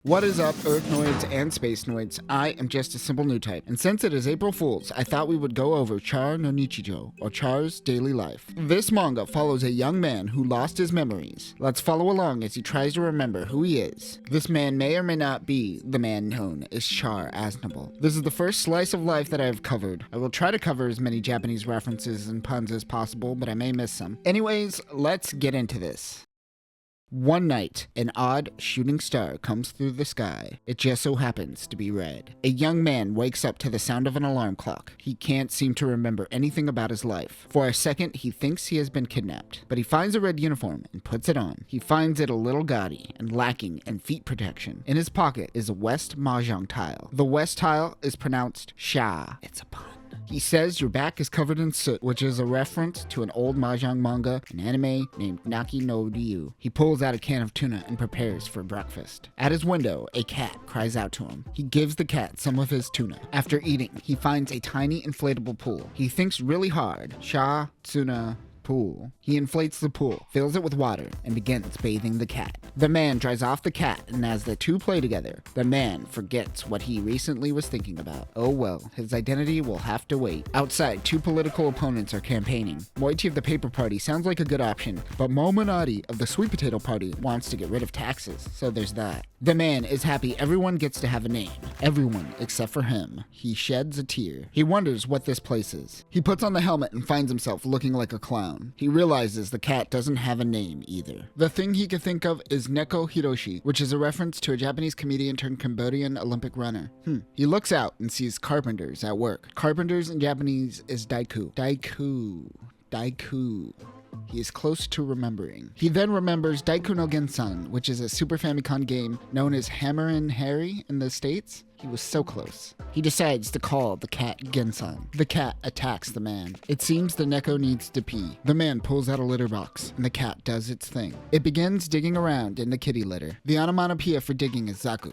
What is up, Earthnoids and Spacenoids? I am just a simple new type, and since it is April Fool's, I thought we would go over Char no Nichijo, or Char's daily life. This manga follows a young man who lost his memories. Let's follow along as he tries to remember who he is. This man may or may not be the man known as Char Aznable. This is the first slice of life that I have covered. I will try to cover as many Japanese references and puns as possible, but I may miss some. Anyways, let's get into this. One night, an odd shooting star comes through the sky. It just so happens to be red. A young man wakes up to the sound of an alarm clock. He can't seem to remember anything about his life. For a second, he thinks he has been kidnapped, but he finds a red uniform and puts it on. He finds it a little gaudy and lacking in feet protection. In his pocket is a West Mahjong tile. The West tile is pronounced Sha. It's a pun. He says your back is covered in soot, which is a reference to an old Mahjong manga, an anime named Naki no Ryu. He pulls out a can of tuna and prepares for breakfast. At his window, a cat cries out to him. He gives the cat some of his tuna. After eating, he finds a tiny inflatable pool. He thinks really hard. Sha, tuna, pool. He inflates the pool, fills it with water, and begins bathing the cat. The man dries off the cat, and as the two play together, the man forgets what he recently was thinking about. Oh well, his identity will have to wait. Outside, two political opponents are campaigning. Moichi of the Paper Party sounds like a good option, but Momonari of the Sweet Potato Party wants to get rid of taxes, so there's that. The man is happy everyone gets to have a name. Everyone except for him. He sheds a tear. He wonders what this place is. He puts on the helmet and finds himself looking like a clown. He realizes the cat doesn't have a name either. The thing he can think of is Neko Hiroshi, which is a reference to a Japanese comedian turned Cambodian Olympic runner. He looks out and sees carpenters at work. Carpenters in Japanese is daiku. Daiku. He is close to remembering. He then remembers Daiku no Gensan, which is a Super Famicom game known as Hammer and Harry in the States. He was so close. He decides to call the cat Gensan. The cat attacks the man. It seems the Neko needs to pee. The man pulls out a litter box, and the cat does its thing. It begins digging around in the kitty litter. The onomatopoeia for digging is Zaku.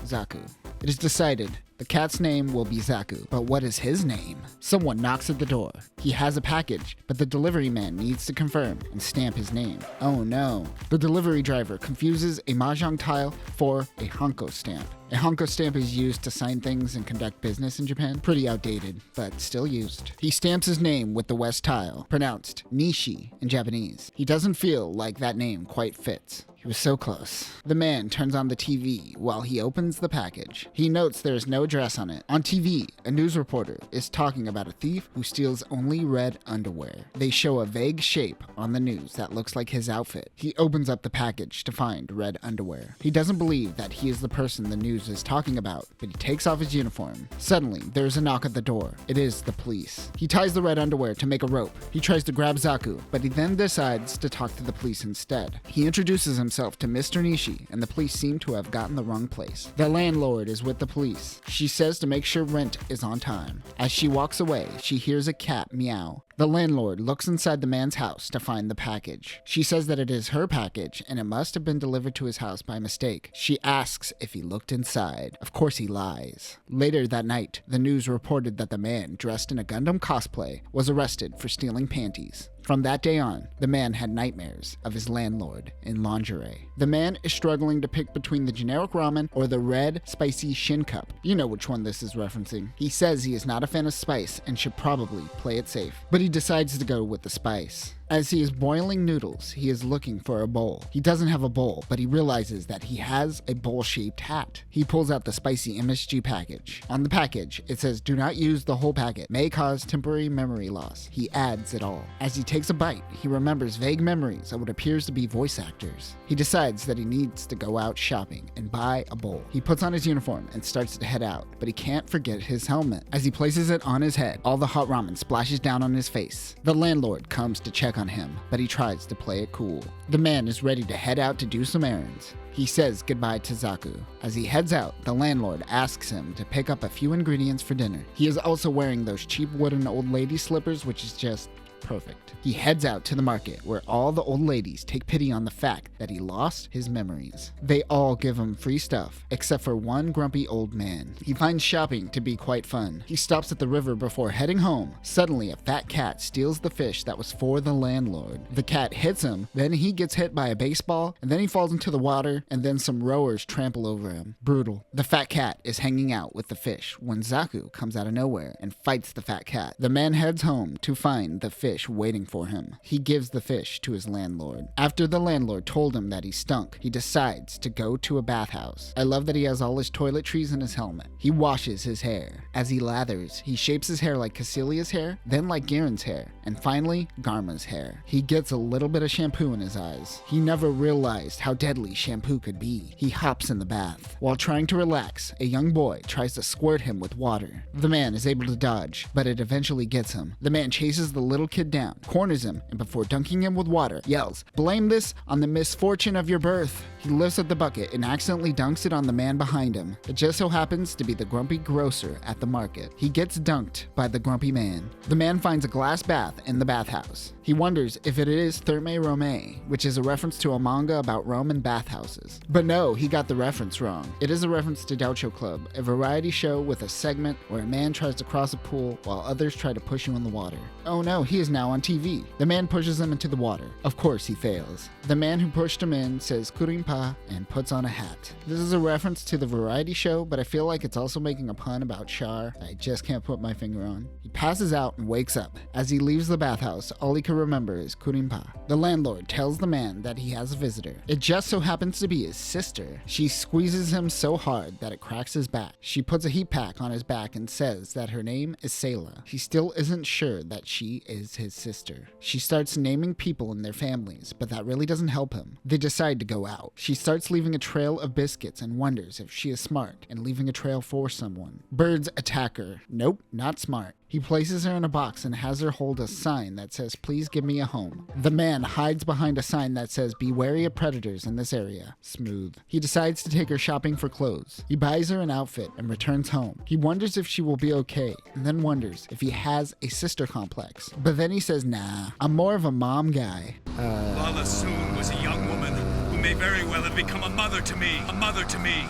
Zaku. It is decided the cat's name will be Zaku, but what is his name? Someone knocks at the door. He has a package, but the delivery man needs to confirm and stamp his name. Oh no. The delivery driver confuses a Mahjong tile for a Hanko stamp. A Hanko stamp is used to sign things and conduct business in Japan. Pretty outdated, but still used. He stamps his name with the West tile, pronounced Nishi in Japanese. He doesn't feel like that name quite fits. He was so close. The man turns on the TV while he opens the package. He notes there is no address on it. On TV, a news reporter is talking about a thief who steals only red underwear. They show a vague shape on the news that looks like his outfit. He opens up the package to find red underwear. He doesn't believe that he is the person the news is talking about, but he takes off his uniform. Suddenly, there is a knock at the door. It is the police. He ties the red underwear to make a rope. He tries to grab Zaku, but he then decides to talk to the police instead. He introduces himself to Mr. Nishi, and the police seem to have gotten the wrong place. The landlord is with the police. She says to make sure rent is on time. As she walks away, she hears a cat meow. The landlord looks inside the man's house to find the package. She says that it is her package and it must have been delivered to his house by mistake. She asks if he looked inside. Of course he lies. Later that night, the news reported that the man dressed in a Gundam cosplay was arrested for stealing panties. From that day on, the man had nightmares of his landlord in lingerie. The man is struggling to pick between the generic ramen or the red, spicy shin cup. You know which one this is referencing. He says he is not a fan of spice and should probably play it safe, but he decides to go with the spice. As he is boiling noodles, he is looking for a bowl. He doesn't have a bowl, but he realizes that he has a bowl-shaped hat. He pulls out the spicy MSG package. On the package, it says, "Do not use the whole packet. May cause temporary memory loss." He adds it all. As he takes a bite, he remembers vague memories of what appears to be voice actors. He decides that he needs to go out shopping and buy a bowl. He puts on his uniform and starts to head out, but he can't forget his helmet. As he places it on his head, all the hot ramen splashes down on his face. The landlord comes to check on him, but he tries to play it cool. The man is ready to head out to do some errands. He says goodbye to Zaku. As he heads out, the landlord asks him to pick up a few ingredients for dinner. He is also wearing those cheap wooden old lady slippers, which is just perfect. He heads out to the market where all the old ladies take pity on the fact that he lost his memories. They all give him free stuff, except for one grumpy old man. He finds shopping to be quite fun. He stops at the river before heading home. Suddenly, a fat cat steals the fish that was for the landlord. The cat hits him, then he gets hit by a baseball, and then he falls into the water, and then some rowers trample over him. Brutal. The fat cat is hanging out with the fish when Zaku comes out of nowhere and fights the fat cat. The man heads home to find the fish waiting for him. He gives the fish to his landlord. After the landlord told him that he stunk, he decides to go to a bathhouse. I love that he has all his toiletries in his helmet. He washes his hair. As he lathers, he shapes his hair like Cassilia's hair, then like Garen's hair, and finally, Garma's hair. He gets a little bit of shampoo in his eyes. He never realized how deadly shampoo could be. He hops in the bath. While trying to relax, a young boy tries to squirt him with water. The man is able to dodge, but it eventually gets him. The man chases the little kid down, corners him, and before dunking him with water, yells, "Blame this on the misfortune of your birth." He lifts up the bucket and accidentally dunks it on the man behind him. It just so happens to be the grumpy grocer at the market. He gets dunked by the grumpy man. The man finds a glass bath in the bathhouse. He wonders if it is Thermae Romae, which is a reference to a manga about Roman bathhouses. But no, he got the reference wrong. It is a reference to Gaucho Club, a variety show with a segment where a man tries to cross a pool while others try to push you in the water. Oh no, he is now on TV. The man pushes him into the water. Of course he fails. The man who pushed him in says "Kurimpa" and puts on a hat. This is a reference to the variety show, but I feel like it's also making a pun about Char I just can't put my finger on. He passes out and wakes up. As he leaves the bathhouse, all he can remember is Kurimpa. The landlord tells the man that he has a visitor. It just so happens to be his sister. She squeezes him so hard that it cracks his back. She puts a heat pack on his back and says that her name is Sayla. He still isn't sure that she is his sister. She starts naming people in their families, but that really doesn't help him. They decide to go out. She starts leaving a trail of biscuits and wonders if she is smart and leaving a trail for someone. Birds attack her. Nope, not smart. He places her in a box and has her hold a sign that says, "Please give me a home." The man hides behind a sign that says, "Be wary of predators in this area." Smooth. He decides to take her shopping for clothes. He buys her an outfit and returns home. He wonders if she will be okay, and then wonders if he has a sister complex. But then he says, "Nah, I'm more of a mom guy." Lala soon was a young woman who may very well have become a mother to me. A mother to me.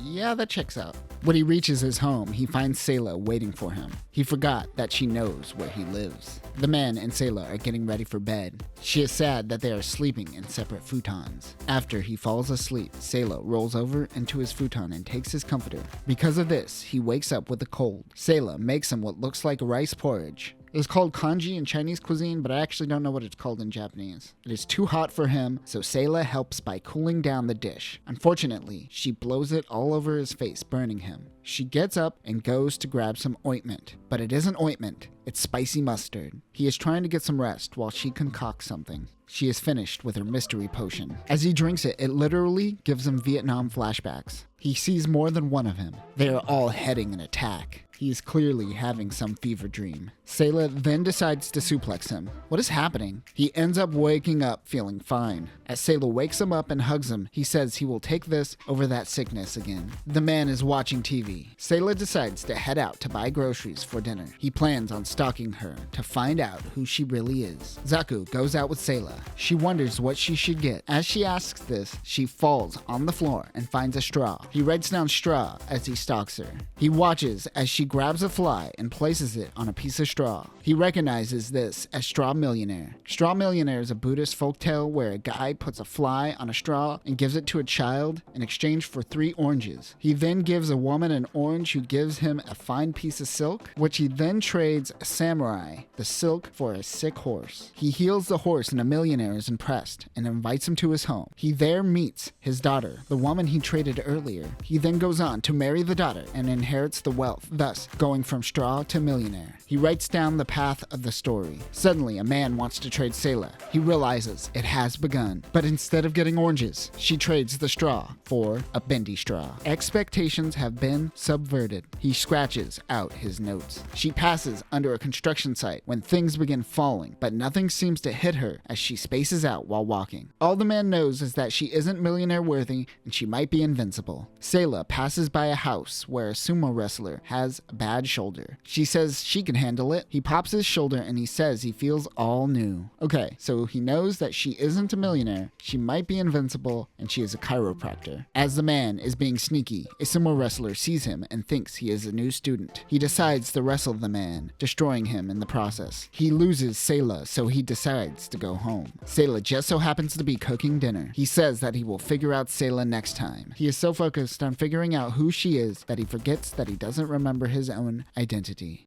Yeah, that checks out. When he reaches his home, he finds Sayla waiting for him. He forgot that she knows where he lives. The man and Sayla are getting ready for bed. She is sad that they are sleeping in separate futons. After he falls asleep, Sayla rolls over into his futon and takes his comforter. Because of this, he wakes up with a cold. Sayla makes him what looks like rice porridge. It's called kanji in Chinese cuisine, but I actually don't know what it's called in Japanese. It is too hot for him, so Sayla helps by cooling down the dish. Unfortunately, she blows it all over his face, burning him. She gets up and goes to grab some ointment, but it isn't ointment, it's spicy mustard. He is trying to get some rest while she concocts something. She is finished with her mystery potion. As he drinks it, it literally gives him Vietnam flashbacks. He sees more than one of him. They are all heading an attack. He is clearly having some fever dream. Sayla then decides to suplex him. What is happening? He ends up waking up feeling fine. As Sayla wakes him up and hugs him, he says he will take this over that sickness again. The man is watching TV. Sayla decides to head out to buy groceries for dinner. He plans on stalking her to find out who she really is. Zaku goes out with Sayla. She wonders what she should get. As she asks this, she falls on the floor and finds a straw. He writes down straw as he stalks her. He watches as she grabs a fly and places it on a piece of straw. He recognizes this as Straw Millionaire. Straw Millionaire is a Buddhist folktale where a guy puts a fly on a straw and gives it to a child in exchange for 3 oranges. He then gives a woman an orange who gives him a fine piece of silk, which he then trades a samurai the silk for a sick horse. He heals the horse and a millionaire is impressed and invites him to his home. He there meets his daughter, the woman he traded earlier. He then goes on to marry the daughter and inherits the wealth, thus going from straw to millionaire. He writes down the path of the story. Suddenly, a man wants to trade Sayla. He realizes it has begun, but instead of getting oranges, she trades the straw for a bendy straw. Expectations have been subverted. He scratches out his notes. She passes under a construction site when things begin falling, but nothing seems to hit her as she spaces out while walking. All the man knows is that she isn't millionaire worthy and she might be invincible. hospital. Sayla passes by a house where a sumo wrestler has a bad shoulder. She says she can handle it. He pops his shoulder and he says he feels all new. Okay, so he knows that she isn't a millionaire, she might be invincible, and she is a chiropractor. As the man is being sneaky, a sumo wrestler sees him and thinks he is a new student. He decides to wrestle the man, destroying him in the process. He loses Sayla, so he decides to go home. Sayla just so happens to be cooking dinner. He says that he will figure out Sayla next time. He is so focused on figuring out who she is that he forgets that he doesn't remember his own identity.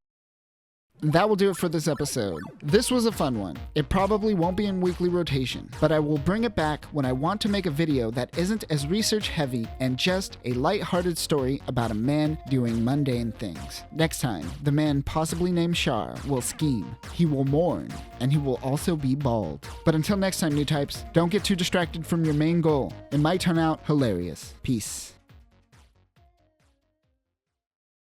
That will do it for this episode. This was a fun one. It probably won't be in weekly rotation, but I will bring it back when I want to make a video that isn't as research heavy and just a light-hearted story about a man doing mundane things. Next time, the man possibly named Char will scheme, he will mourn, and he will also be bald. But until next time, new types, don't get too distracted from your main goal. It might turn out hilarious. Peace.